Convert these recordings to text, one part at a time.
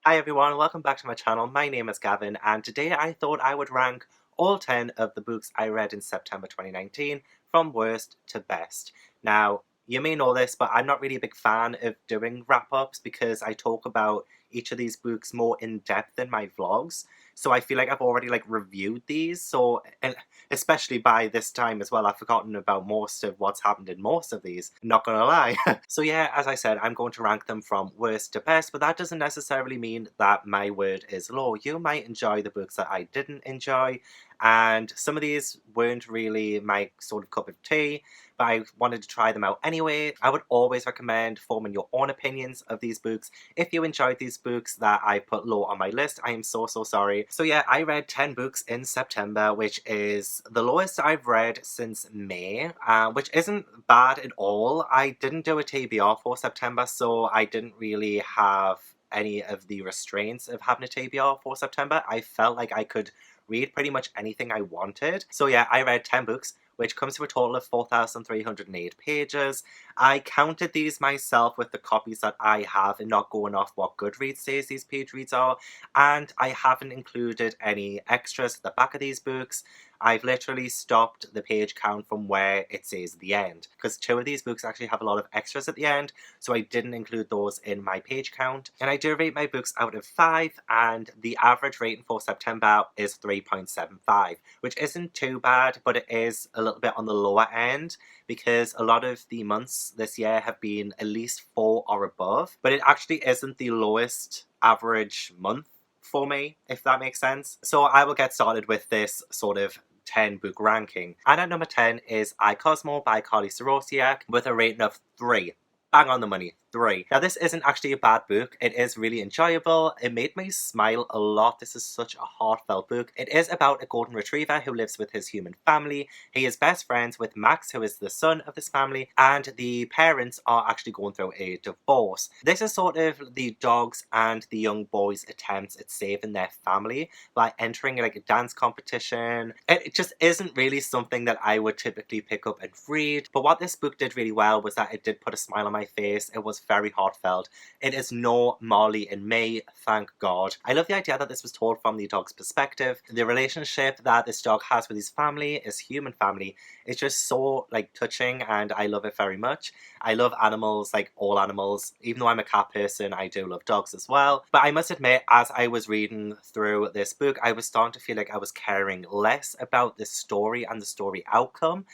Hi everyone, welcome back to my channel. My name is Gavin and today I thought I would rank all 10 of the books I read in September 2019 from worst to best. Now, you may know this, but I'm not really a big fan of doing wrap-ups because I talk about each of these books more in depth in my vlogs. So I feel like I've already reviewed these, so and especially by this time as well, I've forgotten about most of what's happened in most of these, not gonna lie. So yeah, as I said, I'm going to rank them from worst to best, but that doesn't necessarily mean that my word is low. You might enjoy the books that I didn't enjoy, and some of these weren't really my sort of cup of tea, but I wanted to try them out anyway. I would always recommend forming your own opinions of these books. If you enjoyed these books that I put low on my list, I am so sorry. So yeah, I read 10 books in September, which is the lowest I've read since May, which isn't bad at all. I didn't do a TBR for September, so I didn't really have any of the restraints of having a TBR for September. I felt like I could read pretty much anything I wanted. So yeah, I read 10 books, which comes to a total of 4,308 pages. I counted these myself with the copies that I have and not going off what Goodreads says these page reads are, and I haven't included any extras at the back of these books. I've literally stopped the page count from where it says the end, because two of these books actually have a lot of extras at the end, so I didn't include those in my page count. And I do rate my books out of 5, and the average rating for September is 3.75, which isn't too bad, but it is a little bit on the lower end, because a lot of the months this year have been at least 4 or above, but it actually isn't the lowest average month for me, if that makes sense. So I will get started with this sort of 10 book ranking. And at number 10 is Cosmo by Carlie Sorosiak with a rating of 3. Bang on the money, 3. Now this isn't actually a bad book. It is really enjoyable. It made me smile a lot. This is such a heartfelt book. It is about a golden retriever who lives with his human family. He is best friends with Max, who is the son of this family, and the parents are actually going through a divorce. This is sort of the dog's and the young boy's attempts at saving their family by entering a dance competition. It just isn't really something that I would typically pick up and read, but what this book did really well was that it did put a smile on my face. It was very heartfelt. It is no Marley and Me, thank God. I love the idea that this was told from the dog's perspective. The relationship that this dog has with his family, his human family, is just so touching, and I love it very much. I love animals, like all animals. Even though I'm a cat person, I do love dogs as well. But I must admit, as I was reading through this book, I was starting to feel like I was caring less about the story and the story outcome.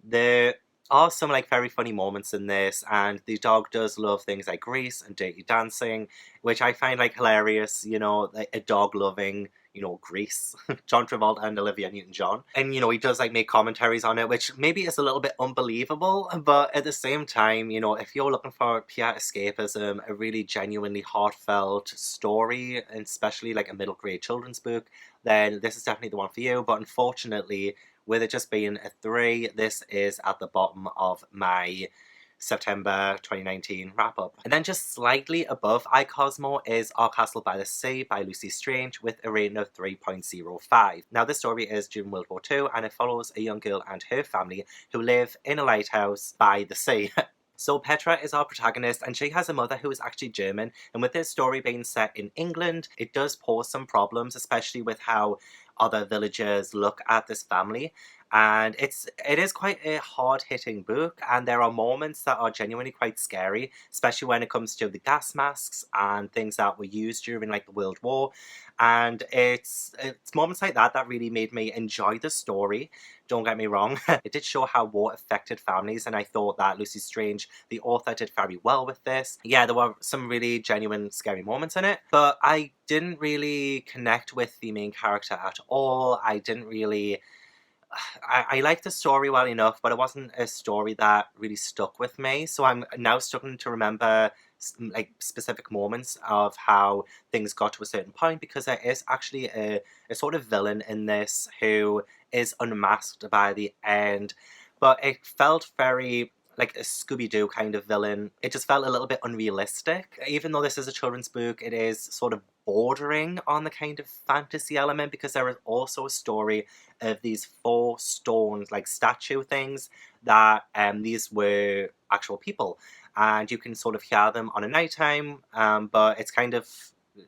There are some very funny moments in this, and the dog does love things like Grease and Dirty Dancing, which I find hilarious, you know, like a dog loving, you know, Grease. John Travolta and Olivia Newton-John. And, you know, he does make commentaries on it, which maybe is a little bit unbelievable, but at the same time, you know, if you're looking for pure escapism, a really genuinely heartfelt story, and especially a middle grade children's book, then this is definitely the one for you. But unfortunately, with it just being a 3, this is at the bottom of my September 2019 wrap-up. And then just slightly above Cosmo is Our Castle by the Sea by Lucy Strange with a rating of 3.05. Now this story is during World War II, and it follows a young girl and her family who live in a lighthouse by the sea. So Petra is our protagonist, and she has a mother who is actually German, and with this story being set in England, it does pose some problems, especially with how other villagers look at this family. And it is quite a hard-hitting book, and there are moments that are genuinely quite scary, especially when it comes to the gas masks and things that were used during the World War. And it's moments like that that really made me enjoy the story. Don't get me wrong, it did show how war affected families, and I thought that Lucy Strange, the author, did very well with this. Yeah, there were some really genuine scary moments in it, but I didn't really connect with the main character at all. I didn't really... I liked the story well enough, but it wasn't a story that really stuck with me. So I'm now struggling to remember specific moments of how things got to a certain point, because there is actually a sort of villain in this who is unmasked by the end, but it felt very like a Scooby-Doo kind of villain. It just felt a little bit unrealistic. Even though this is a children's book, it is sort of bordering on the kind of fantasy element, because there is also a story of these 4 stone statue things that these were actual people, and you can sort of hear them on a nighttime, but it's kind of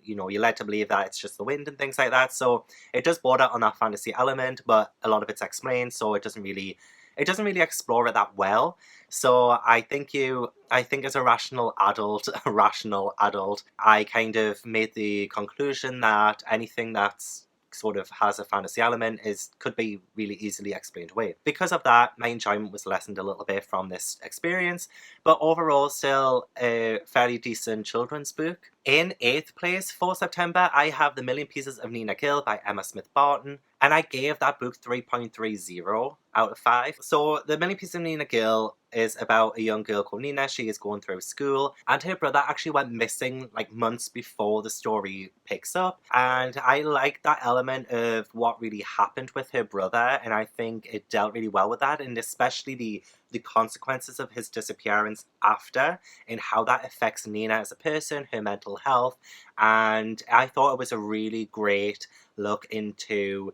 you know, you're led to believe that it's just the wind and things like that. So it does border on that fantasy element, but a lot of it's explained, so it doesn't really explore it that well. So I think as a rational adult, I kind of made the conclusion that anything that's sort of has a fantasy element could be really easily explained away. Because of that, my enjoyment was lessened a little bit from this experience, but overall still a fairly decent children's book. In 8th place for September, I have The Million Pieces of Neena Gill by Emma Smith-Bartón, and I gave that book 3.30 out of 5. So The Million Pieces of Neena Gill is about a young girl called Neena. She is going through school, and her brother actually went missing like months before the story picks up, and I like that element of what really happened with her brother, and I think it dealt really well with that, and especially the consequences of his disappearance after, and how that affects Neena as a person, her mental health. And I thought it was a really great look into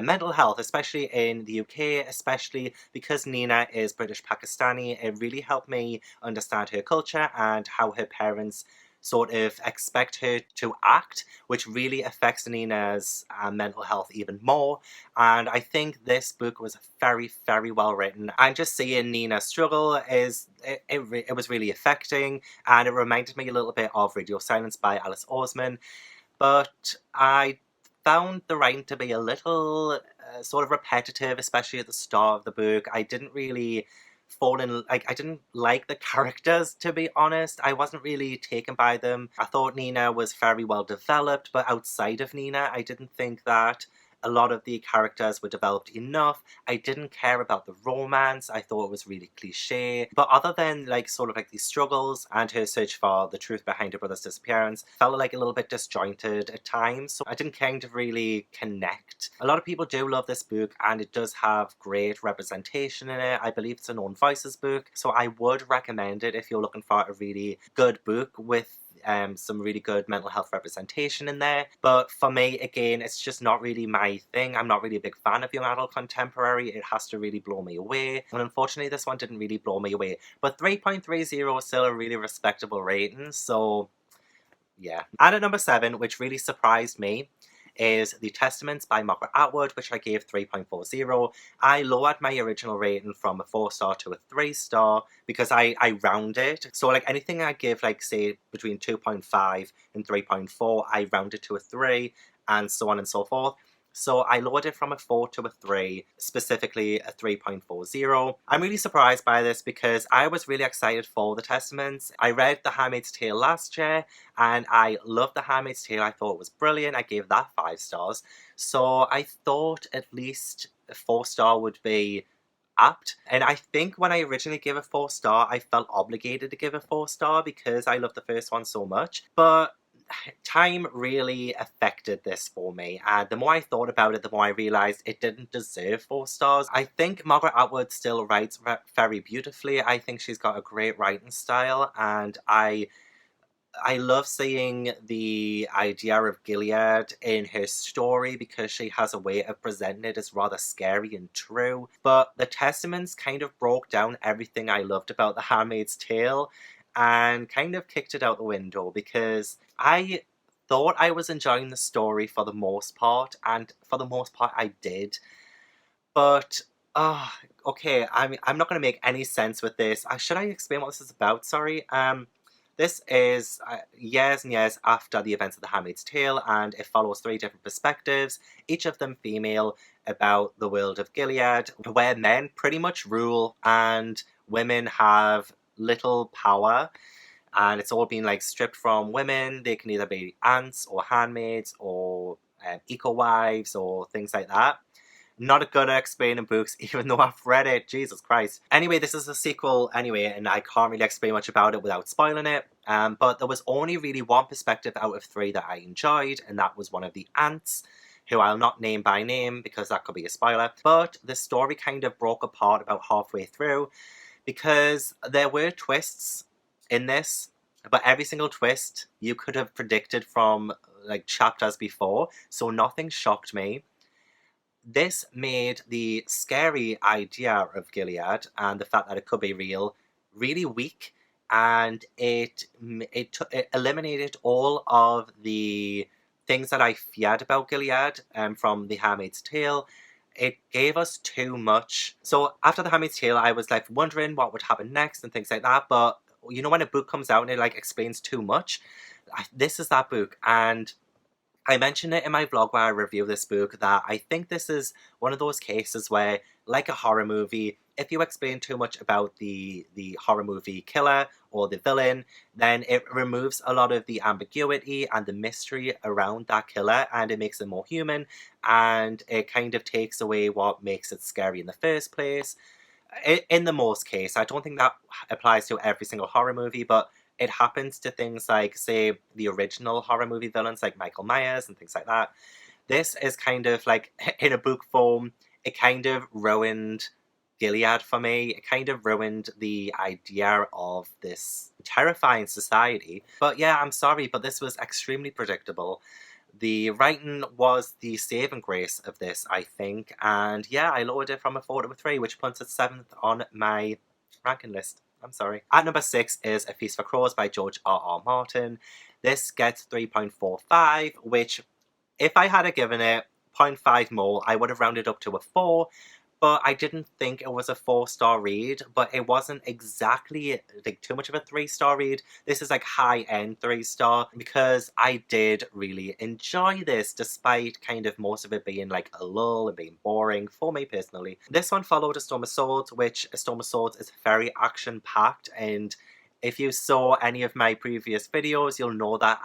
mental health, especially in the UK, especially because Neena is British Pakistani. It really helped me understand her culture and how her parents sort of expect her to act, which really affects Neena's mental health even more. And I think this book was very, very well written. And just seeing Neena struggle it was really affecting, and it reminded me a little bit of Radio Silence by Alice Oseman. But I found the writing to be a little sort of repetitive, especially at the start of the book. I didn't really I didn't like the characters, to be honest. I wasn't really taken by them. I thought Neena was very well developed, but outside of Neena, I didn't think that a lot of the characters were developed enough. I didn't care about the romance. I thought it was really cliche. But other than like sort of like these struggles and her search for the truth behind her brother's disappearance, felt like a little bit disjointed at times. So I didn't kind of really connect. A lot of people do love this book, and it does have great representation in it. I believe it's a known voices book, so I would recommend it if you're looking for a really good book with some really good mental health representation in there. But for me, again, it's just not really my thing. I'm not really a big fan of young adult contemporary. It has to really blow me away. And unfortunately, this one didn't really blow me away. But 3.30 is still a really respectable rating. So yeah. And at number 7, which really surprised me, is The Testaments by Margaret Atwood, which I gave 3.40. I lowered my original rating from a 4-star to a 3-star because I round it. So like anything I give, like say between 2.5 and 3.4, I round it to a 3, and so on and so forth. So I lowered it from a 4 to a 3, specifically a 3.40. I'm really surprised by this because I was really excited for The Testaments. I read The Handmaid's Tale last year, and I loved The Handmaid's Tale. I thought it was brilliant. I gave that 5 stars. So I thought at least a 4-star would be apt. And I think when I originally gave a 4-star, I felt obligated to give a 4-star because I loved the first one so much. But time really affected this for me, and the more I thought about it, the more I realised it didn't deserve 4 stars. I think Margaret Atwood still writes very beautifully. I think she's got a great writing style, and I love seeing the idea of Gilead in her story because she has a way of presenting it as rather scary and true. But The Testaments kind of broke down everything I loved about The Handmaid's Tale and kind of kicked it out the window because I thought I was enjoying the story for the most part, and for the most part I did. But, okay, I'm not going to make any sense with this. Should I explain what this is about? Sorry. This is years and years after the events of The Handmaid's Tale, and it follows 3 different perspectives, each of them female, about the world of Gilead, where men pretty much rule and women have little power, and it's all been like stripped from women. They can either be aunts or handmaids or eco-wives or things like that. Not good at explaining books, even though I've read it. Jesus Christ. Anyway, this is a sequel anyway, and I can't really explain much about it without spoiling it. But there was only really one perspective out of 3 that I enjoyed, and that was one of the aunts, who I'll not name by name because that could be a spoiler. But the story kind of broke apart about halfway through because there were twists in this, but every single twist you could have predicted from like chapters before, so nothing shocked me. This made the scary idea of Gilead and the fact that it could be real really weak, and it eliminated all of the things that I feared about Gilead from The Handmaid's Tale. It gave us too much. So after The Handmaid's Tale, I was like wondering what would happen next and things like that. But you know, when a book comes out and it like explains too much, this is that book. And I mentioned it in my vlog where I review this book that I think this is one of those cases where, like a horror movie, if you explain too much about the horror movie killer or the villain, then it removes a lot of the ambiguity and the mystery around that killer, and it makes it more human, and it kind of takes away what makes it scary in the first place. In the most case, I don't think that applies to every single horror movie, but it happens to things like, say, the original horror movie villains like Michael Myers and things like that. This is kind of like, in a book form, it kind of ruined Gilead for me. It kind of ruined the idea of this terrifying society. But yeah, I'm sorry, but this was extremely predictable. The writing was the saving grace of this, I think. And yeah, I lowered it from a 4 to a 3, which puts it 7th on my ranking list. I'm sorry. At number 6 is A Feast for Crows by George R.R. Martin. This gets 3.45, which, if I had given it 0.5 more, I would have rounded up to a 4. But I didn't think it was a 4-star read, but it wasn't exactly like too much of a 3-star read. This is like high-end 3-star, because I did really enjoy this, despite kind of most of it being like a lull and being boring for me personally. This one followed A Storm of Swords, which A Storm of Swords is very action-packed, and if you saw any of my previous videos, you'll know that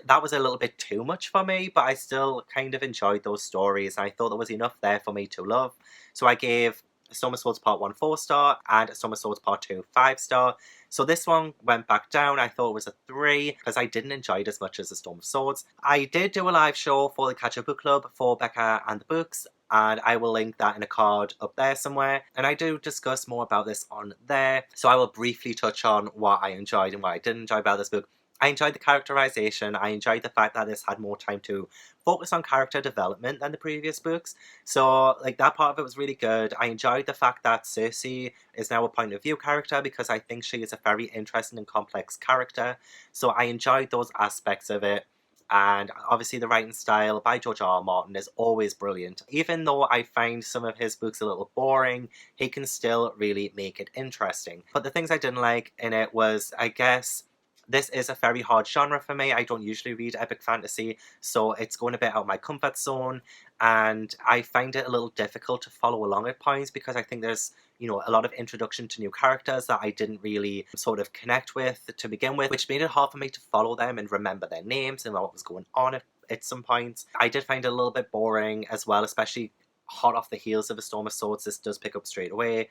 that was a little bit too much for me, but I still kind of enjoyed those stories, and I thought there was enough there for me to love. So I gave Storm of Swords Part 1 4-star and Storm of Swords Part 2 5-star. So this one went back down. I thought it was a 3 because I didn't enjoy it as much as the Storm of Swords. I did do a live show for the Catch Up Book Club for Becca and the Books, and I will link that in a card up there somewhere, and I do discuss more about this on there. So I will briefly touch on what I enjoyed and what I didn't enjoy about this book. I enjoyed the characterization. I enjoyed the fact that this had more time to focus on character development than the previous books. So, like, that part of it was really good. I enjoyed the fact that Cersei is now a point of view character, because I think she is a very interesting and complex character. So I enjoyed those aspects of it. And obviously the writing style by George R. R. Martin is always brilliant. Even though I find some of his books a little boring, he can still really make it interesting. But the things I didn't like in it was, I guess, this is a very hard genre for me. I don't usually read epic fantasy, so it's going a bit out of my comfort zone, and I find it a little difficult to follow along at points, because I think there's, you know, a lot of introduction to new characters that I didn't really sort of connect with to begin with, which made it hard for me to follow them and remember their names and what was going on at some points. I did find it a little bit boring as well, especially hot off the heels of A Storm of Swords. This does pick up straight away.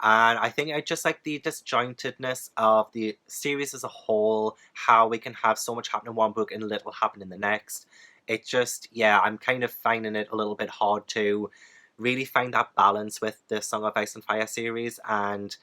And I think I just like the disjointedness of the series as a whole, how we can have so much happen in one book and little happen in the next. It just, yeah, I'm kind of finding it a little bit hard to really find that balance with the Song of Ice and Fire series, and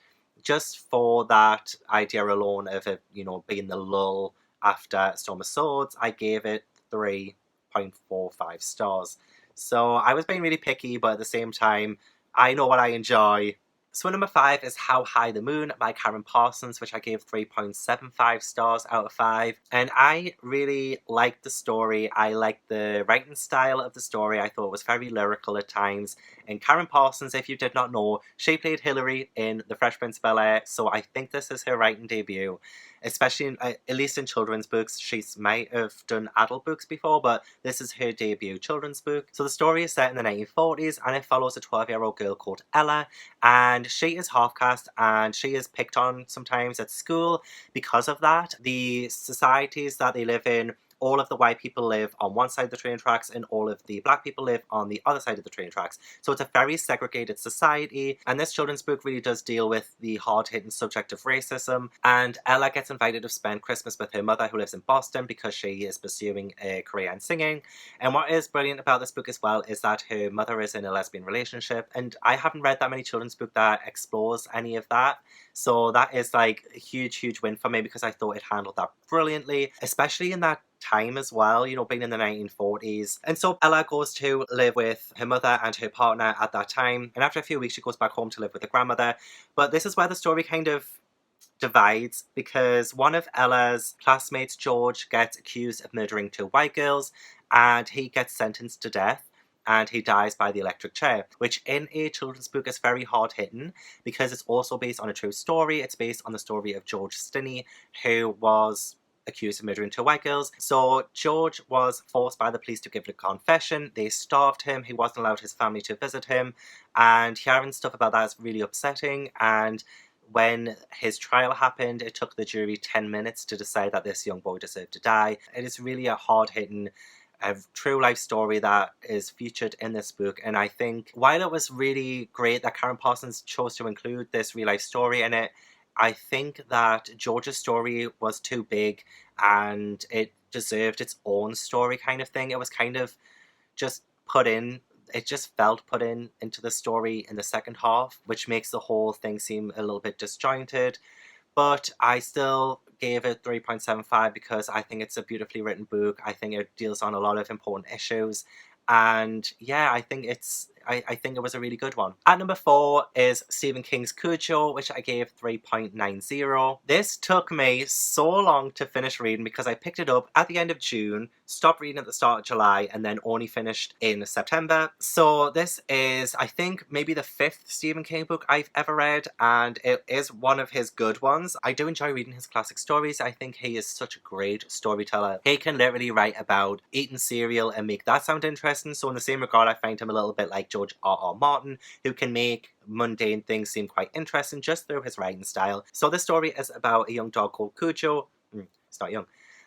just for that idea alone of it, you know, being the lull after Storm of Swords, I gave it 3.45 stars. So I was being really picky, but at the same time, I know what I enjoy. So number 5 is How High the Moon by Karyn Parsons, which I gave 3.75 stars out of 5. And I really liked the story. I liked the writing style of the story. I thought it was very lyrical at times. And Karyn Parsons, if you did not know, she played Hilary in The Fresh Prince of Bel-Air, so I think this is her writing debut. Especially, at least in children's books. She might have done adult books before, but this is her debut children's book. So the story is set in the 1940s, and it follows a 12-year-old girl called Ella, and she is half-caste, and she is picked on sometimes at school because of that. The societies that they live in, all of the white people live on one side of the train tracks and all of the black people live on the other side of the train tracks. So it's a very segregated society, and this children's book really does deal with the hard-hitting subject of racism. And Ella gets invited to spend Christmas with her mother, who lives in Boston, because she is pursuing a career in singing. And what is brilliant about this book as well is that her mother is in a lesbian relationship, and I haven't read that many children's books that explores any of that. So that is like a huge win for me, because I thought it handled that brilliantly, especially in that time as well, you know, being in the 1940s. And so Ella goes to live with her mother and her partner at that time, and after a few weeks she goes back home to live with her grandmother. But this is where the story kind of divides because one of Ella's classmates, George, gets accused of murdering 2 white girls, and he gets sentenced to death. And he dies by the electric chair, which in a children's book is very hard-hitting because it's also based on a true story. It's based on the story of George Stinney, who was accused of murdering 2 white girls. So George was forced by the police to give a confession. They starved him. He wasn't allowed his family to visit him. And hearing stuff about that is really upsetting. And when his trial happened, it took the jury 10 minutes to decide that this young boy deserved to die. It is really a hard-hitting, a true life story that is featured in this book, and I think while it was really great that Karyn Parsons chose to include this real life story in it, I think that George's story was too big and it deserved its own story kind of thing. It was kind of just put in, it just felt put in into the story in the second half, which makes the whole thing seem a little bit disjointed. But I still gave it 3.75 because I think it's a beautifully written book. I think it deals on a lot of important issues. And yeah, I think I think it was a really good one. At number 4 is Stephen King's Cujo, which I gave 3.90. This took me so long to finish reading because I picked it up at the end of June, stopped reading at the start of July, and then only finished in September. So this is, I think, maybe the 5th Stephen King book I've ever read, and it is one of his good ones. I do enjoy reading his classic stories. I think he is such a great storyteller. He can literally write about eating cereal and make that sound interesting. So in the same regard, I find him a little bit like George R.R. Martin, who can make mundane things seem quite interesting just through his writing style. So this story is about a young dog called Cujo. It's not young.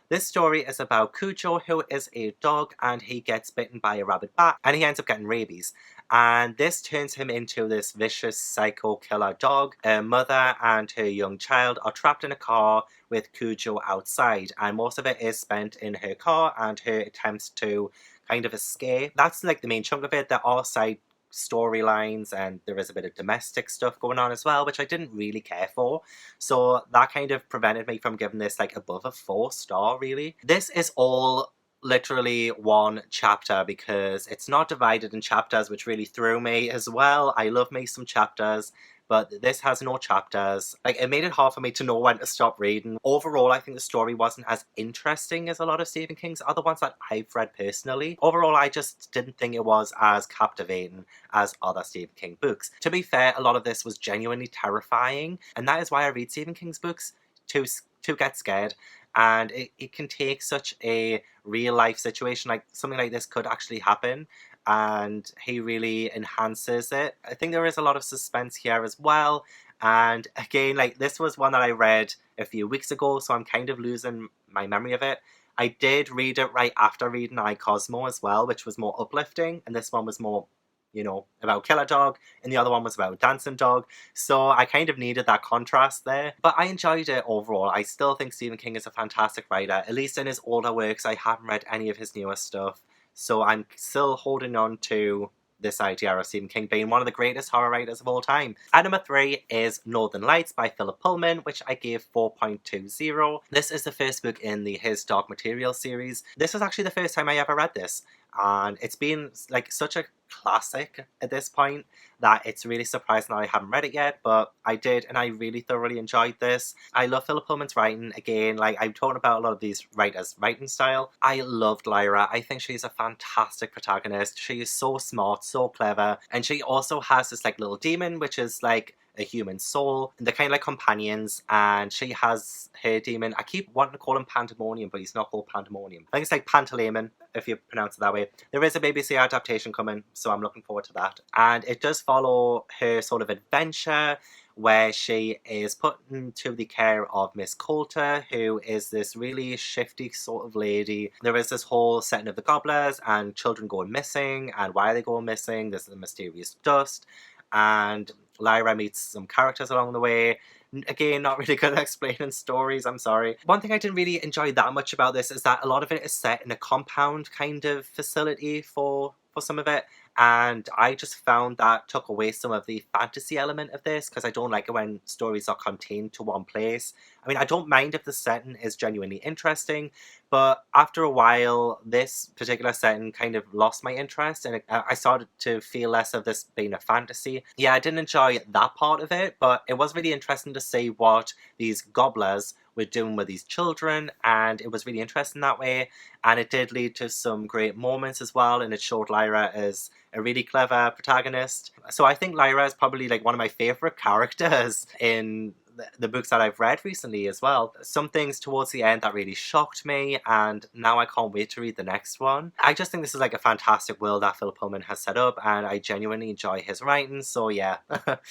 This story is about Cujo, who is a dog, and he gets bitten by a rabid bat, and he ends up getting rabies. And this turns him into this vicious psycho killer dog. A mother and her young child are trapped in a car with Cujo outside, and most of it is spent in her car and her attempts to kind of escape. That's like the main chunk of it. There are side storylines and there is a bit of domestic stuff going on as well, which I didn't really care for. So that kind of prevented me from giving this like above a 4-star really. This is all literally one chapter because it's not divided in chapters, which really threw me as well. I love me some chapters, but this has no chapters. Like, it made it hard for me to know when to stop reading. Overall, I think the story wasn't as interesting as a lot of Stephen King's other ones that I've read personally. Overall, I just didn't think it was as captivating as other Stephen King books. To be fair, a lot of this was genuinely terrifying, and that is why I read Stephen King's books, to get scared. And it can take such a real life situation, like something like this could actually happen, and he really enhances it. I think there is a lot of suspense here as well, and again, like, this was one that I read a few weeks ago, so I'm kind of losing my memory of it. I did read it right after reading Cosmo as well, which was more uplifting, and this one was more, you know, about killer dog, and the other one was about dancing dog. So I kind of needed that contrast there. But I enjoyed it overall. I still think Stephen King is a fantastic writer. At least in his older works, I haven't read any of his newer stuff. So I'm still holding on to this idea of Stephen King being one of the greatest horror writers of all time. At number 3 is Northern Lights by Philip Pullman, which I gave 4.20. This is the first book in the His Dark Materials series. This was actually the first time I ever read this, and it's been like such a classic at this point that it's really surprising that I haven't read it yet, but I did, and I really thoroughly enjoyed this. I love Philip Pullman's writing. Again, like, I'm talking about a lot of these writers' writing style. I loved Lyra. I think she's a fantastic protagonist. She is so smart, so clever, and she also has this like little demon, which is like a human soul, and they're kind of like companions, and she has her demon. I keep wanting to call him Pandemonium, but he's not called Pandemonium. I think it's like Pantaleimon, if you pronounce it that way. There is a BBC adaptation coming, so I'm looking forward to that. And it does follow her sort of adventure, where she is put into the care of Miss Coulter, who is this really shifty sort of lady. There is this whole setting of the gobblers, and children going missing, and why are they going missing? There's the mysterious dust, and Lyra meets some characters along the way. Again, not really good at explaining stories, I'm sorry. One thing I didn't really enjoy that much about this is that a lot of it is set in a compound kind of facility for some of it. and I just found that took away some of the fantasy element of this, because I don't like it when stories are contained to one place. I mean, I don't mind if the setting is genuinely interesting, but after a while, this particular setting kind of lost my interest, and I started to feel less of this being a fantasy. Yeah, I didn't enjoy that part of it, but it was really interesting to see what these gobblers were doing with these children, and it was really interesting that way, and it did lead to some great moments as well, and it showed Lyra as a really clever protagonist. So I think Lyra is probably like one of my favorite characters in the books that I've read recently as well. Some things towards the end that really shocked me, and now I can't wait to read the next one. I just think this is like a fantastic world that Philip Pullman has set up, and I genuinely enjoy his writing, so yeah.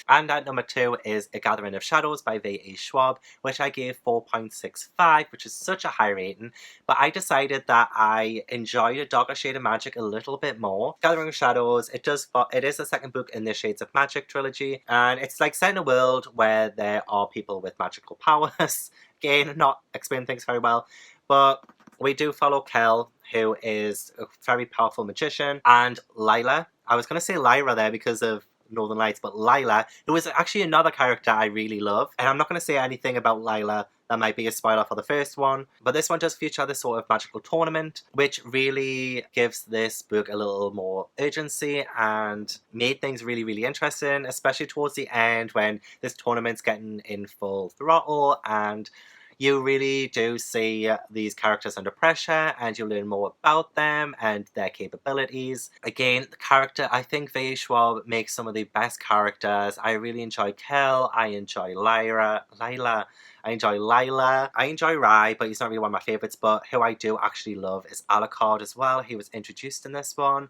And at number 2 is A Gathering of Shadows by V.A. Schwab, which I gave 4.65, which is such a high rating, but I decided that I enjoyed A Darker Shade of Magic a little bit more. Gathering of Shadows, it is the second book in the Shades of Magic trilogy, and it's like set in a world where there are people with magical powers. Again, not explaining things very well, but we do follow Kel, who is a very powerful magician, and Lila. I was going to say Lyra there because of Northern Lights, but Lila, who is actually another character I really love. And I'm not going to say anything about Lila that might be a spoiler for the first one, but this one does feature this sort of magical tournament, which really gives this book a little more urgency and made things really, really interesting, especially towards the end when this tournament's getting in full throttle, and you really do see these characters under pressure, and you learn more about them and their capabilities. Again, the character, I think V.A. Schwab makes some of the best characters. I really enjoy Kel, I enjoy Lila, I enjoy Lila, I enjoy Rye, but he's not really one of my favourites, but who I do actually love is Alucard as well. He was introduced in this one.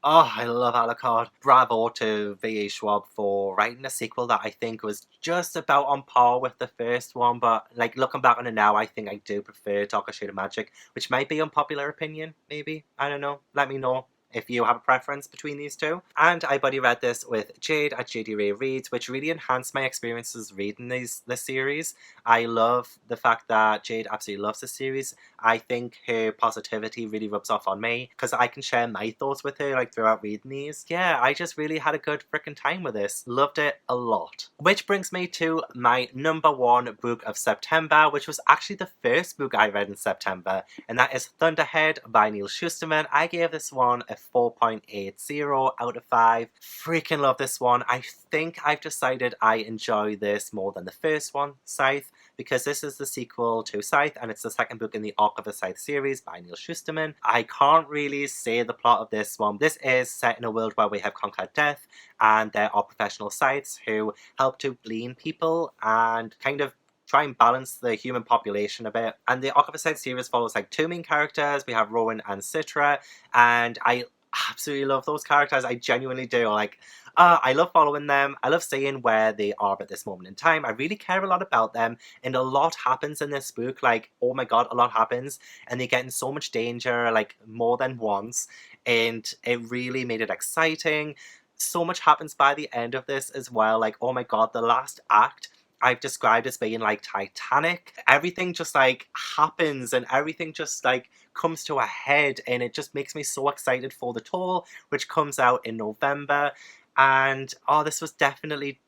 Oh, I love Alucard. Bravo to V.A. Schwab for writing a sequel that I think was just about on par with the first one, but like looking back on it now, I think I do prefer Darker Shade of Magic, which might be unpopular opinion, maybe. I don't know. Let me know if you have a preference between these two. And I buddy read this with Jade at JD Ray Reads, which really enhanced my experiences reading this series. I love the fact that Jade absolutely loves the series. I think her positivity really rubs off on me, because I can share my thoughts with her like throughout reading these. Yeah, I just really had a good freaking time with this. Loved it a lot. Which brings me to my number 1 book of September, which was actually the first book I read in September, and that is Thunderhead by Neal Shusterman. I gave this one a 4.80 out of 5. Freaking love this one. I think I've decided I enjoy this more than the first one, Scythe, because this is the sequel to Scythe, and it's the second book in the Arc of the Scythe series by Neal Shusterman. I can't really say the plot of this one. This is set in a world where we have conquered death, and there are professional scythes who help to glean people and kind of try and balance the human population a bit. And the Arc of the Scythe series follows like 2 main characters. We have Rowan and Citra, and I absolutely love those characters. I genuinely do. Like, I love following them. I love seeing where they are at this moment in time. I really care a lot about them, and a lot happens in this book. Like, oh my god, a lot happens, and they get in so much danger, like more than once, and it really made it exciting. So much happens by the end of this as well. Like, oh my god, the last act I've described as being like Titanic. Everything just like happens, and everything just like comes to a head, and it just makes me so excited for The Toll, which comes out in November. And oh, this was definitely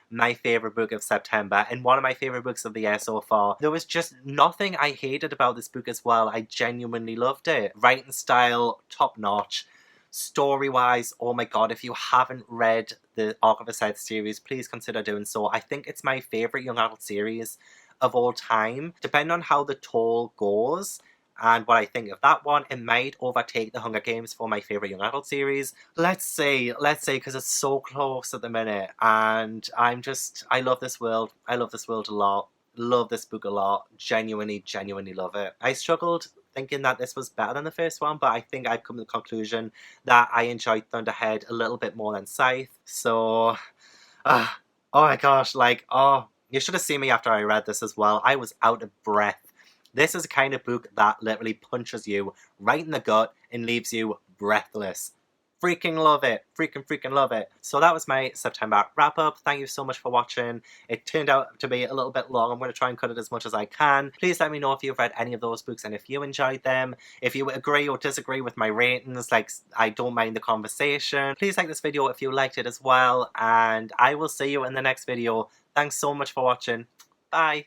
my favorite book of September, and one of my favorite books of the year so far. There was just nothing I hated about this book as well. I genuinely loved it. Writing style, top notch. Story-wise, oh my god, if you haven't read the Arc of the Scythe series, please consider doing so. I think it's my favourite young adult series of all time. Depending on how The Toll goes and what I think of that one, it might overtake The Hunger Games for my favourite young adult series. Let's say, because it's so close at the minute, and I love this world. I love this world a lot. Love this book a lot. Genuinely love it. I struggled thinking that this was better than the first one, but I think I've come to the conclusion that I enjoyed Thunderhead a little bit more than Scythe. So, oh my gosh, like, oh, you should have seen me after I read this as well. I was out of breath. This is a kind of book that literally punches you right in the gut and leaves you breathless. freaking love it. Freaking love it. So that was my September wrap up. Thank you so much for watching. It turned out to be a little bit long. I'm going to try and cut it as much as I can. Please let me know if you've read any of those books and if you enjoyed them. If you agree or disagree with my ratings, like, I don't mind the conversation. Please like this video if you liked it as well, and I will see you in the next video. Thanks so much for watching. Bye.